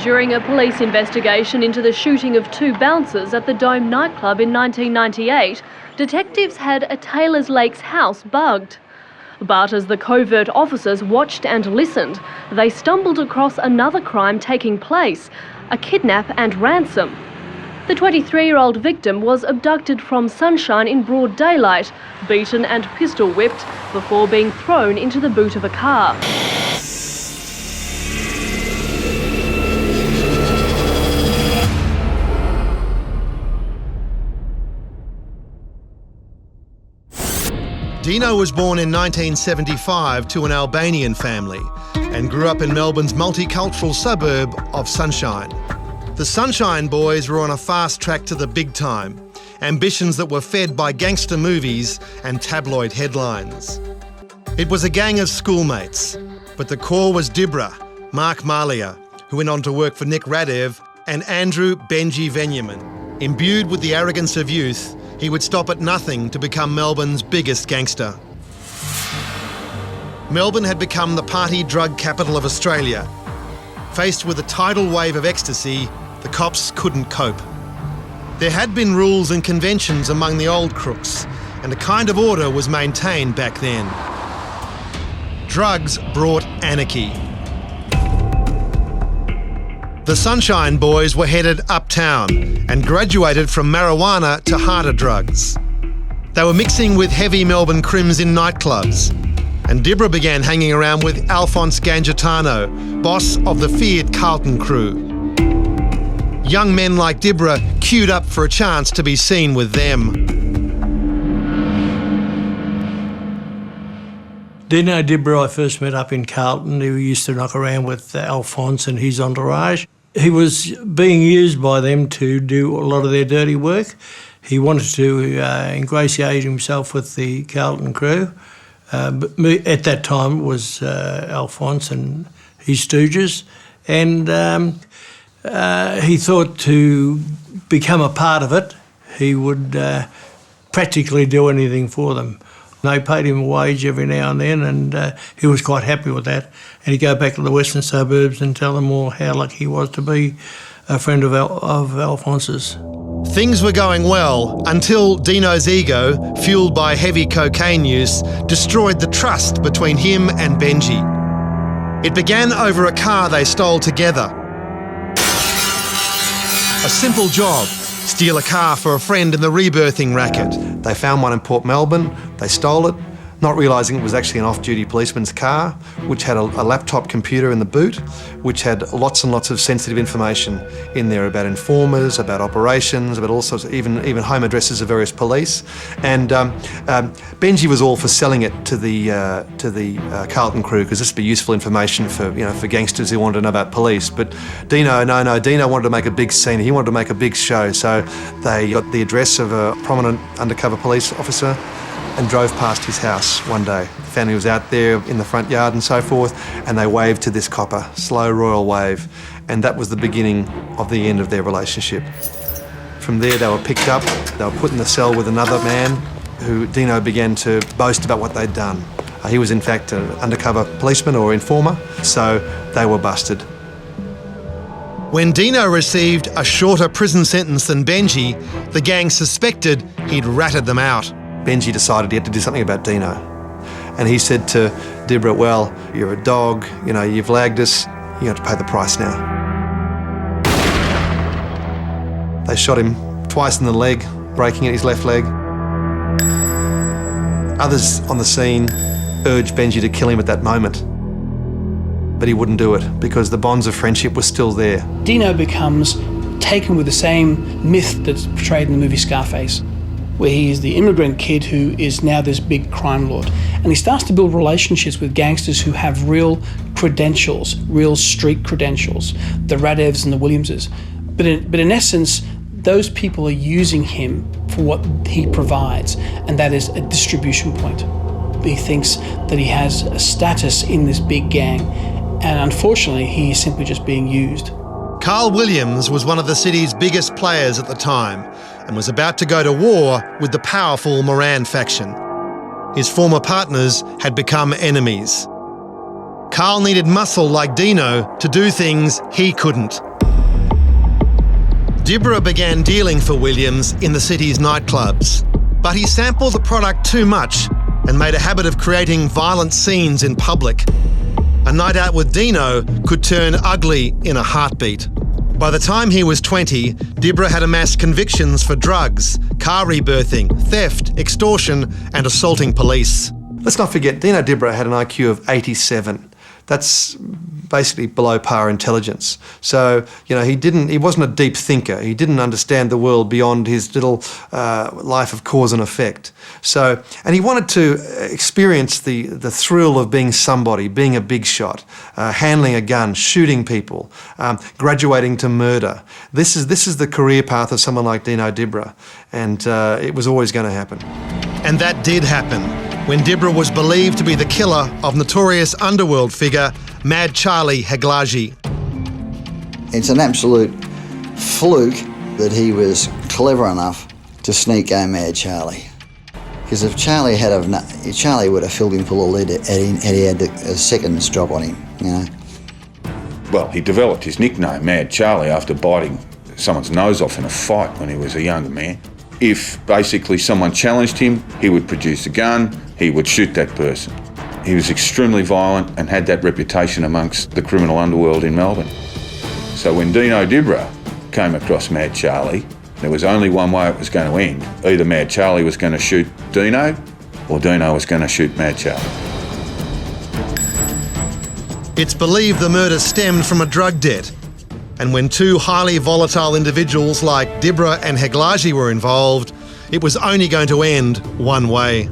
During a police investigation into the shooting of 2 bouncers at the Dome nightclub in 1998, detectives had a Taylors Lakes house bugged. But as the covert officers watched and listened, they stumbled across another crime taking place, a kidnap and ransom. The 23-year-old victim was abducted from Sunshine in broad daylight, beaten and pistol whipped before being thrown into the boot of a car. Dino was born in 1975 to an Albanian family and grew up in Melbourne's multicultural suburb of Sunshine. The Sunshine Boys were on a fast track to the big time, ambitions that were fed by gangster movies and tabloid headlines. It was a gang of schoolmates, but the core was Dibra, Mark Malia, who went on to work for Nick Radev, and Andrew Benji Venyamin. Imbued with the arrogance of youth, he would stop at nothing to become Melbourne's biggest gangster. Melbourne had become the party drug capital of Australia. Faced with a tidal wave of ecstasy, the cops couldn't cope. There had been rules and conventions among the old crooks, and a kind of order was maintained back then. Drugs brought anarchy. The Sunshine Boys were headed uptown and graduated from marijuana to harder drugs. They were mixing with heavy Melbourne crims in nightclubs, and Dibra began hanging around with Alphonse Gangitano, boss of the feared Carlton Crew. Young men like Dibra queued up for a chance to be seen with them. Dino Dibra I first met up in Carlton. He used to knock around with Alphonse and his entourage. He was being used by them to do a lot of their dirty work. He wanted to ingratiate himself with the Carlton Crew. But at that time it was Alphonse and his stooges. And he thought to become a part of it, he would practically do anything for them. They paid him a wage every now and then, and he was quite happy with that. And he'd go back to the western suburbs and tell them all how lucky he was to be a friend of Alphonse's. Things were going well until Dino's ego, fueled by heavy cocaine use, destroyed the trust between him and Benji. It began over a car they stole together. A simple job: steal a car for a friend in the rebirthing racket. They found one in Port Melbourne, they stole it, not realising it was actually an off-duty policeman's car, which had a laptop computer in the boot, which had lots and lots of sensitive information in there about informers, about operations, about all sorts of, even home addresses of various police. And Benji was all for selling it to the Carlton Crew, because this would be useful information for gangsters who wanted to know about police. But Dino wanted to make a big scene. He wanted to make a big show. So they got the address of a prominent undercover police officer and drove past his house one day. The family was out there in the front yard and so forth, and they waved to this copper, slow royal wave, and that was the beginning of the end of their relationship. From there they were picked up, they were put in the cell with another man who Dino began to boast about what they'd done. He was in fact an undercover policeman or informer, so they were busted. When Dino received a shorter prison sentence than Benji, the gang suspected he'd ratted them out. Benji decided he had to do something about Dino. And he said to Dibra, well, you're a dog, you've lagged us, you have to pay the price now. They shot him twice in the leg, breaking his left leg. Others on the scene urged Benji to kill him at that moment. But he wouldn't do it because the bonds of friendship were still there. Dino becomes taken with the same myth that's portrayed in the movie Scarface, where he is the immigrant kid who is now this big crime lord. And he starts to build relationships with gangsters who have real credentials, real street credentials, the Radevs and the Williamses. But in essence, those people are using him for what he provides, and that is a distribution point. He thinks that he has a status in this big gang, and unfortunately, he is simply just being used. Carl Williams was one of the city's biggest players at the time and was about to go to war with the powerful Moran faction. His former partners had become enemies. Carl needed muscle like Dino to do things he couldn't. Dibra began dealing for Williams in the city's nightclubs, but he sampled the product too much and made a habit of creating violent scenes in public. A night out with Dino could turn ugly in a heartbeat. By the time he was 20, Dibra had amassed convictions for drugs, car rebirthing, theft, extortion and assaulting police. Let's not forget, Dino Dibra had an IQ of 87. That's basically below par intelligence. So, he wasn't a deep thinker. He didn't understand the world beyond his little life of cause and effect. So, and he wanted to experience the thrill of being somebody, being a big shot, handling a gun, shooting people, graduating to murder. This is the career path of someone like Dino Dibra, and it was always going to happen. And that did happen, when Dibra was believed to be the killer of notorious underworld figure Mad Charlie Heglaji. It's an absolute fluke that he was clever enough to sneak go Mad Charlie. Because if Charlie Charlie would have filled him full of lead had he had a second's drop on him, Well, he developed his nickname, Mad Charlie, after biting someone's nose off in a fight when he was a younger man. If basically someone challenged him, he would produce a gun, he would shoot that person. He was extremely violent and had that reputation amongst the criminal underworld in Melbourne. So when Dino Dibra came across Mad Charlie, there was only one way it was going to end. Either Mad Charlie was going to shoot Dino, or Dino was going to shoot Mad Charlie. It's believed the murder stemmed from a drug debt. And when two highly volatile individuals like Dibra and Heglaji were involved, it was only going to end one way.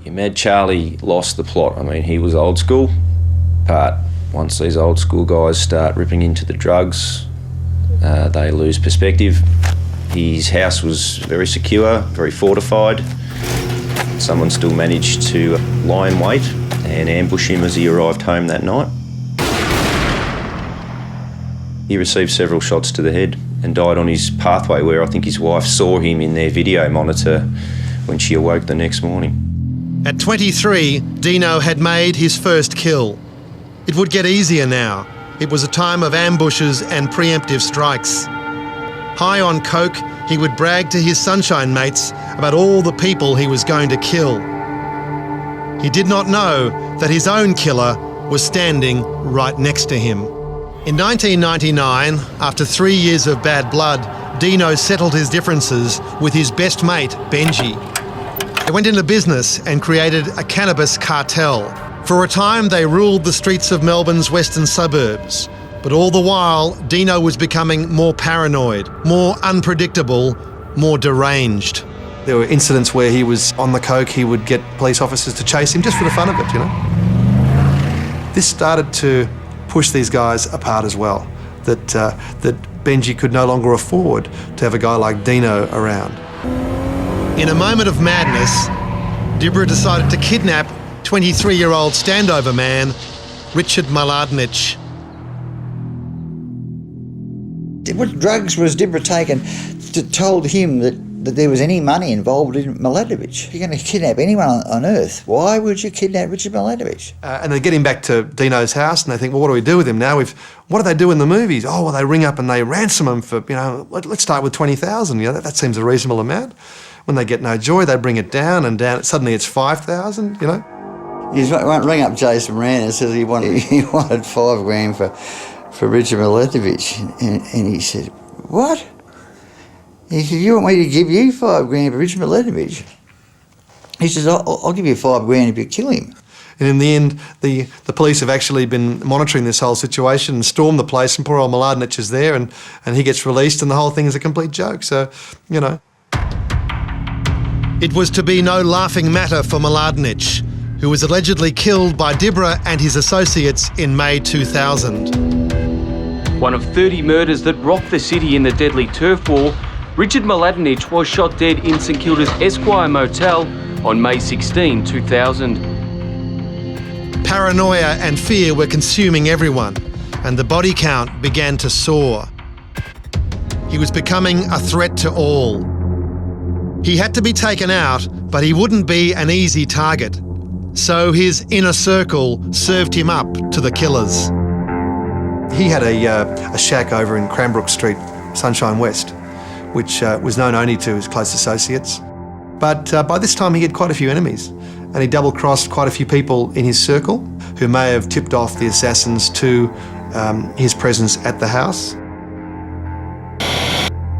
Mad Charlie lost the plot. I mean, he was old school, but once these old school guys start ripping into the drugs, they lose perspective. His house was very secure, very fortified. Someone still managed to lie in wait and ambush him as he arrived home that night. He received several shots to the head and died on his pathway, where I think his wife saw him in their video monitor when she awoke the next morning. At 23, Dino had made his first kill. It would get easier now. It was a time of ambushes and preemptive strikes. High on coke, he would brag to his sunshine mates about all the people he was going to kill. He did not know that his own killer was standing right next to him. In 1999, after 3 years of bad blood, Dino settled his differences with his best mate, Benji. They went into business and created a cannabis cartel. For a time, they ruled the streets of Melbourne's western suburbs. But all the while, Dino was becoming more paranoid, more unpredictable, more deranged. There were incidents where he was on the coke, he would get police officers to chase him just for the fun of it, This started to push these guys apart as well, that Benji could no longer afford to have a guy like Dino around. In a moment of madness, Dibra decided to kidnap 23-year-old standover man, Richard Maladnich. What drugs was Dibra taking that told him that there was any money involved in Maladnich? You're going to kidnap anyone on earth. Why would you kidnap Richard Maladnich? And they get him back to Dino's house and they think, well, what do we do with him now? What do they do in the movies? Oh, well, they ring up and they ransom him for, let's start with 20,000. That seems a reasonable amount. When they get no joy, they bring it down and down. Suddenly it's 5,000, He won't ring up Jason Rand and says he wanted $5,000 for Richard Maladnich. And he said, what? He said, you want me to give you $5,000 for Richard Maladnich? He says, I'll give you $5,000 if you kill him. And in the end, the police have actually been monitoring this whole situation and stormed the place, and poor old Maladnich is there and he gets released and the whole thing is a complete joke. So, It was to be no laughing matter for Maladnich, who was allegedly killed by Dibra and his associates in May 2000. One of 30 murders that rocked the city in the deadly turf war, Richard Maladnich was shot dead in St Kilda's Esquire Motel on May 16, 2000. Paranoia and fear were consuming everyone, and the body count began to soar. He was becoming a threat to all. He had to be taken out, but he wouldn't be an easy target. So his inner circle served him up to the killers. He had a shack over in Cranbrook Street, Sunshine West, which was known only to his close associates. But by this time he had quite a few enemies, and he double-crossed quite a few people in his circle who may have tipped off the assassins to his presence at the house.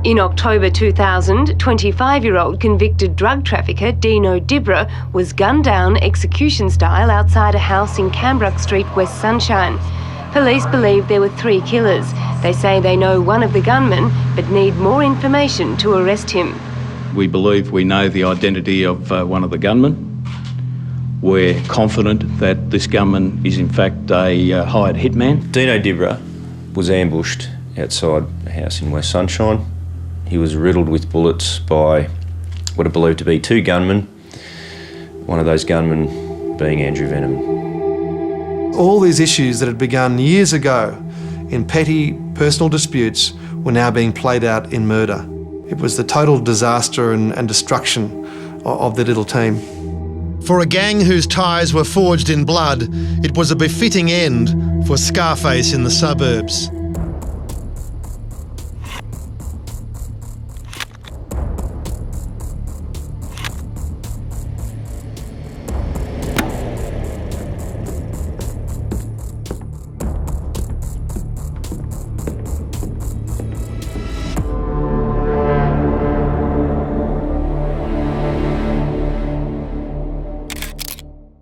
In October 2000, 25-year-old convicted drug trafficker Dino Dibra was gunned down execution-style outside a house in Cambrook Street, West Sunshine. Police believe there were 3 killers. They say they know one of the gunmen, but need more information to arrest him. We believe we know the identity of one of the gunmen. We're confident that this gunman is in fact a hired hitman. Dino Dibra was ambushed outside a house in West Sunshine. He was riddled with bullets by what are believed to be 2 gunmen, one of those gunmen being Andrew Venom. All these issues that had begun years ago in petty personal disputes were now being played out in murder. It was the total disaster and destruction of the little team. For a gang whose ties were forged in blood, it was a befitting end for Scarface in the suburbs.